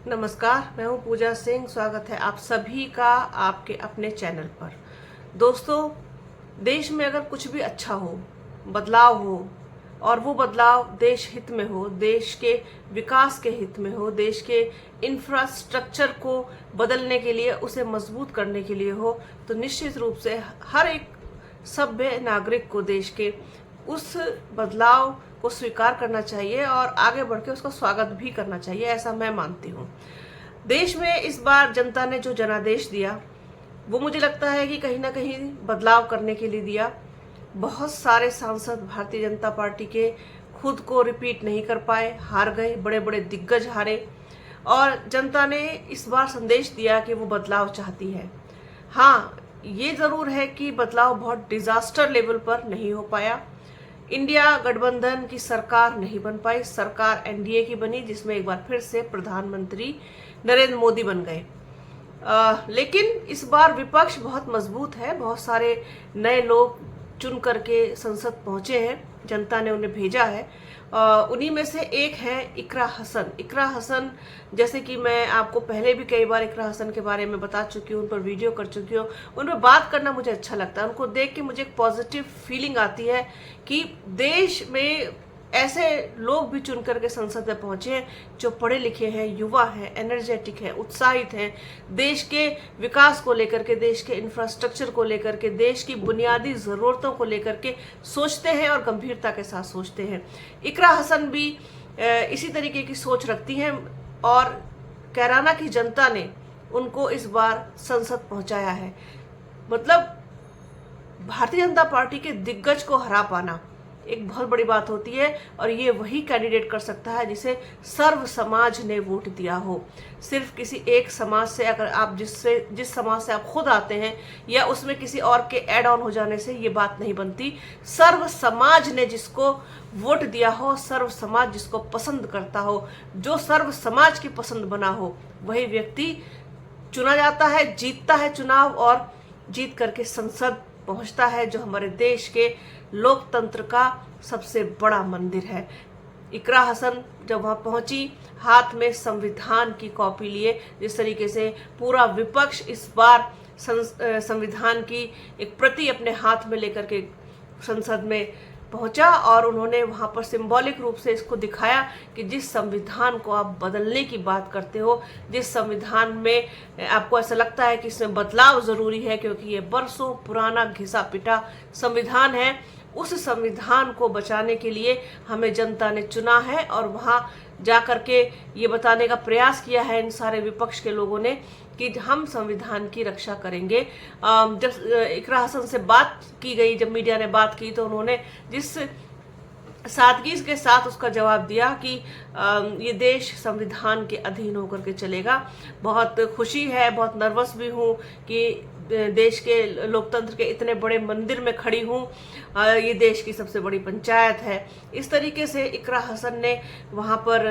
नमस्कार, मैं हूं पूजा सिंह। स्वागत है आप सभी का आपके अपने चैनल पर। दोस्तों, देश में अगर कुछ भी अच्छा हो, बदलाव हो और वो बदलाव देश हित में हो, देश के विकास के हित में हो, देश के इंफ्रास्ट्रक्चर को बदलने के लिए, उसे मजबूत करने के लिए हो, तो निश्चित रूप से हर एक सभ्य नागरिक को देश के उस बदलाव को स्वीकार करना चाहिए और आगे बढ़ के उसका स्वागत भी करना चाहिए, ऐसा मैं मानती हूँ। देश में इस बार जनता ने जो जनादेश दिया, वो मुझे लगता है कि कहीं ना कहीं बदलाव करने के लिए दिया। बहुत सारे सांसद भारतीय जनता पार्टी के खुद को रिपीट नहीं कर पाए, हार गए, बड़े बड़े दिग्गज हारे। और जनता ने इस बार संदेश दिया कि वो बदलाव चाहती है। हाँ, ये जरूर है कि बदलाव बहुत डिजास्टर लेवल पर नहीं हो पाया। इंडिया गठबंधन की सरकार नहीं बन पाई, सरकार एनडीए की बनी, जिसमें एक बार फिर से प्रधानमंत्री नरेंद्र मोदी बन गए। लेकिन इस बार विपक्ष बहुत मजबूत है। बहुत सारे नए लोग चुन करके संसद पहुंचे हैं, जनता ने उन्हें भेजा है। उन्हीं में से एक है इकरा हसन। इकरा हसन, जैसे कि मैं आपको पहले भी कई बार इकरा हसन के बारे में बता चुकी हूँ, उन पर वीडियो कर चुकी हूँ। उन पर बात करना मुझे अच्छा लगता है। उनको देख के मुझे एक पॉजिटिव फीलिंग आती है कि देश में ऐसे लोग भी चुन करके संसद में पहुंचे हैं जो पढ़े लिखे हैं, युवा हैं, एनर्जेटिक हैं, उत्साहित हैं, देश के विकास को लेकर के, देश के इंफ्रास्ट्रक्चर को लेकर के, देश की बुनियादी ज़रूरतों को लेकर के सोचते हैं और गंभीरता के साथ सोचते हैं। इकरा हसन भी इसी तरीके की सोच रखती हैं और कैराना की जनता ने उनको इस बार संसद पहुंचाया है। मतलब भारतीय जनता पार्टी के दिग्गज को हरा पाना एक बहुत बड़ी बात होती है और ये वही कैंडिडेट कर सकता है जिसे सर्व समाज ने वोट दिया हो। सिर्फ किसी एक समाज से, अगर आप जिस समाज से आप खुद आते हैं या उसमें किसी और के ऐड ऑन हो जाने से ये बात नहीं बनती। सर्व समाज ने जिसको वोट दिया हो, सर्व समाज जिसको पसंद करता हो, जो सर्व समाज की पसंद बना हो, वही व्यक्ति चुना जाता है, जीतता है चुनाव और जीत करके संसद पहुंचता है, जो हमारे देश के लोकतंत्र का सबसे बड़ा मंदिर है। इकरा हसन जब वहां पहुंची, हाथ में संविधान की कॉपी लिए, जिस तरीके से पूरा विपक्ष इस बार संविधान की एक प्रति अपने हाथ में लेकर के संसद में पहुंचा और उन्होंने वहां पर सिंबॉलिक रूप से इसको दिखाया कि जिस संविधान को आप बदलने की बात करते हो, जिस संविधान में आपको ऐसा लगता है कि इसमें बदलाव जरूरी है क्योंकि ये बरसों पुराना घिसा पिटा संविधान है, उस संविधान को बचाने के लिए हमें जनता ने चुना है। और वहां जाकर के ये बताने का प्रयास किया है इन सारे विपक्ष के लोगों ने कि हम संविधान की रक्षा करेंगे। जब इकरा हसन से बात की गई, जब मीडिया ने बात की, तो उन्होंने जिस सादगी के साथ उसका जवाब दिया कि ये देश संविधान के अधीन होकर के चलेगा। बहुत खुशी है, बहुत नर्वस भी हूँ कि देश के लोकतंत्र के इतने बड़े मंदिर में खड़ी हूँ। ये देश की सबसे बड़ी पंचायत है। इस तरीके से इकरा हसन ने वहाँ पर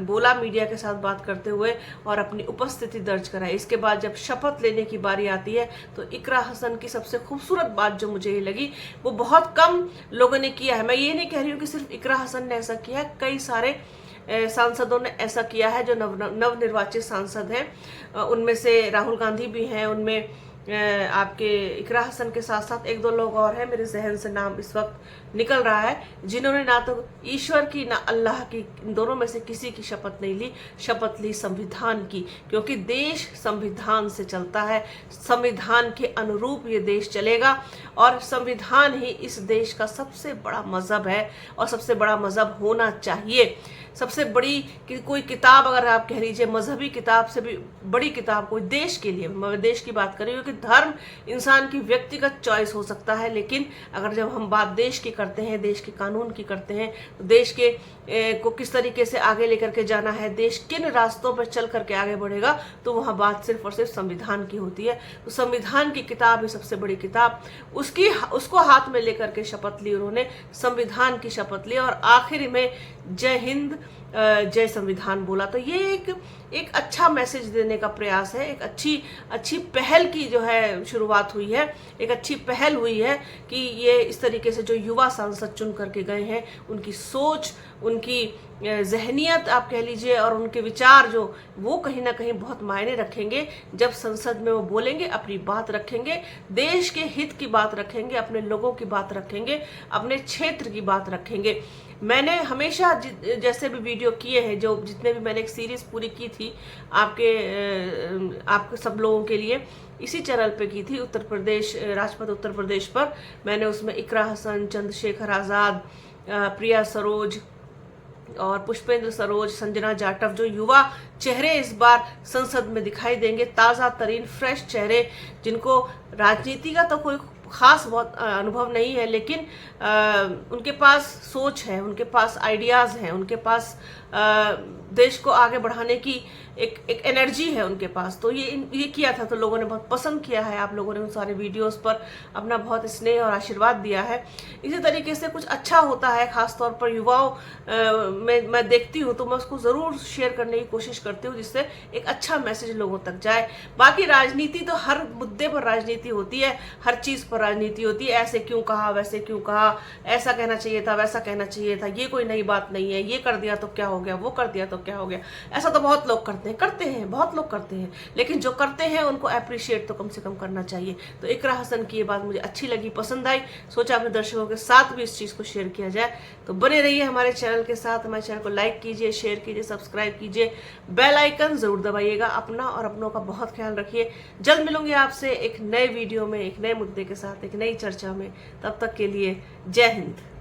बोला मीडिया के साथ बात करते हुए और अपनी उपस्थिति दर्ज कराई। इसके बाद जब शपथ लेने की बारी आती है तो इकरा हसन की सबसे खूबसूरत बात जो मुझे ये लगी, वो बहुत कम लोगों ने किया है। मैं ये नहीं कह रही हूँ कि सिर्फ इकरा हसन ने ऐसा किया है, कई सारे सांसदों ने ऐसा किया है जो नवनिर्वाचित सांसद हैं। उनमें से राहुल गांधी भी हैं, उनमें आपके इकरा हसन के साथ साथ एक दो लोग और हैं, मेरे जहन से नाम इस वक्त निकल रहा है, जिन्होंने ना तो ईश्वर की ना अल्लाह की, इन दोनों में से किसी की शपथ नहीं ली। शपथ ली संविधान की, क्योंकि देश संविधान से चलता है, संविधान के अनुरूप ये देश चलेगा और संविधान ही इस देश का सबसे बड़ा मजहब है और सबसे बड़ा मजहब होना चाहिए। सबसे बड़ी कोई किताब अगर आप कह लीजिए, मजहबी किताब से भी बड़ी किताब कोई देश के लिए, मैं देश की बात कर रही हूँ कि धर्म इंसान की व्यक्तिगत चॉइस हो सकता है, लेकिन अगर जब हम बात देश की करते हैं, देश के कानून की करते हैं, तो देश के को किस तरीके से आगे लेकर के जाना है, देश किन रास्तों पर चल करके आगे बढ़ेगा, तो वहाँ बात सिर्फ और सिर्फ संविधान की होती है। तो संविधान की किताब है सबसे बड़ी किताब, उसको हाथ में लेकर के शपथ ली उन्होंने, संविधान की शपथ ली और आखिर में जय हिंद जय संविधान बोला। तो ये एक अच्छा मैसेज देने का प्रयास है, एक अच्छी पहल की जो है शुरुआत हुई है, एक अच्छी पहल हुई है कि ये इस तरीके से जो युवा सांसद चुन करके गए हैं, उनकी सोच, उनकी जहनियत आप कह लीजिए, और उनके विचार जो वो कहीं ना कहीं बहुत मायने रखेंगे। जब संसद में वो बोलेंगे, अपनी बात रखेंगे, देश के हित की बात रखेंगे, अपने लोगों की बात रखेंगे, अपने क्षेत्र की बात रखेंगे। मैंने हमेशा जैसे भी वीडियो किए हैं, जो जितने भी मैंने एक सीरीज पूरी की थी आपके सब लोगों के लिए, इसी चैनल पे की थी, उत्तर प्रदेश, राजपथ उत्तर प्रदेश पर। मैंने उसमें इकरा हसन, चंद्रशेखर आज़ाद, प्रिया सरोज और पुष्पेंद्र सरोज, संजना जाटव, जो युवा चेहरे इस बार संसद में दिखाई देंगे, ताज़ा तरीन फ्रेश चेहरे, जिनको राजनीति का तो कोई खास बहुत अनुभव नहीं है, लेकिन उनके पास सोच है, उनके पास आइडियाज़ हैं, उनके पास देश को आगे बढ़ाने की एक एनर्जी है उनके पास। तो ये किया था, तो लोगों ने बहुत पसंद किया है। आप लोगों ने उन सारे वीडियोस पर अपना बहुत स्नेह और आशीर्वाद दिया है। इसी तरीके से कुछ अच्छा होता है, खासतौर पर युवाओं में मैं देखती हूँ, तो मैं उसको ज़रूर शेयर करने की कोशिश करती हूँ, जिससे एक अच्छा मैसेज लोगों तक जाए। बाकी राजनीति तो हर मुद्दे पर राजनीति होती है, हर चीज़ पर राजनीति होती है। ऐसे क्यों कहा, वैसे क्यों कहा, ऐसा कहना चाहिए था, वैसा कहना चाहिए था, ये कोई नई बात नहीं है, ये कर दिया तो क्या हो गया, वो कर दिया तो क्या हो गया। ऐसा तो बहुत लोग करते हैं, बहुत लोग करते हैं, लेकिन जो करते हैं उनको अप्रिशिएट तो कम से कम करना चाहिए। तो इकरा हसन की ये बात मुझे अच्छी लगी, पसंद आई, सोचा अपने दर्शकों के साथ भी इस चीज़ को शेयर किया जाए। तो बने रहिए हमारे चैनल के साथ, हमारे चैनल को लाइक कीजिए, शेयर कीजिए, सब्सक्राइब कीजिए, बेल आइकन जरूर दबाइएगा। अपना और अपनों का बहुत ख्याल रखिए। जल्द मिलूंगी आपसे एक नए वीडियो में, एक नए मुद्दे के साथ, एक नई चर्चा में। तब तक के लिए जय हिंद।